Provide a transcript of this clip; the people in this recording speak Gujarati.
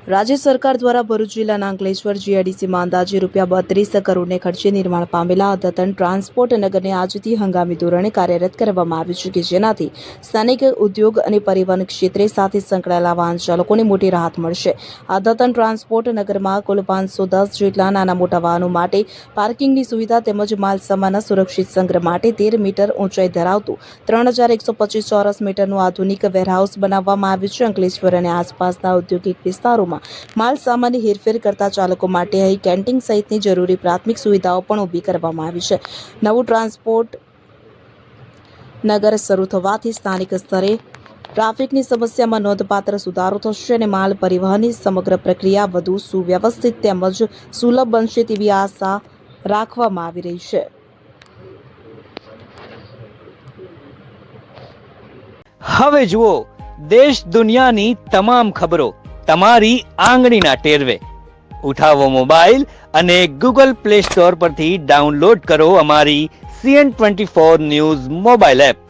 રાજ્ય સરકાર દ્વારા ભરૂચ જિલ્લાના અંકલેશ્વર જીઆઈડીસીમાં અંદાજે ₹32 કરોડને ખર્ચે નિર્માણ પામેલા અદ્યતન ટ્રાન્સપોર્ટ નગરને આજથી હંગામી ધોરણે કાર્યરત કરવામાં આવ્યું છે, કે જેનાથી સ્થાનિક ઉદ્યોગ અને પરિવહન ક્ષેત્રે સાથે સંકળાયેલા વાહન ચાલકોને મોટી રાહત મળશે. અદ્યતન ટ્રાન્સપોર્ટ નગરમાં કુલ 510 જેટલા નાના મોટા વાહનો માટે પાર્કિંગની સુવિધા તેમજ માલસામાનના સુરક્ષિત સંગ્રહ માટે 13 મીટર ઊંચાઈ ધરાવતું 3125 ચોરસ મીટરનું આધુનિક વેરહાઉસ બનાવવામાં આવ્યું છે. અંકલેશ્વર અને આસપાસના ઔદ્યોગિક વિસ્તારોમાં માલ સામાનની હેરફેર કરતા ચાલકો માટે અહીં કેન્ટીન સહિતની જરૂરી પ્રાથમિક સુવિધાઓ પણ ઊભી કરવામાં આવી છે. નવું ટ્રાન્સપોર્ટ નગર શરૂ થવાથી સ્થાનિક સ્તરે ટ્રાફિકની સમસ્યામાં નોંધપાત્ર સુધારો થશે અને માલ પરિવહનની સમગ્ર પ્રક્રિયા વધુ સુવ્યવસ્થિત તેમજ સુલભ બનશે તેવી આશા રાખવામાં આવી રહી છે. હવે જુઓ દેશ દુનિયાની તમામ ખબરો તમારી આંગળીના ટેરવે. ઉઠાવો મોબાઈલ અને ગૂગલ પ્લે સ્ટોર પરથી ડાઉનલોડ કરો અમારી CN24 ન્યૂઝ મોબાઈલ એપ.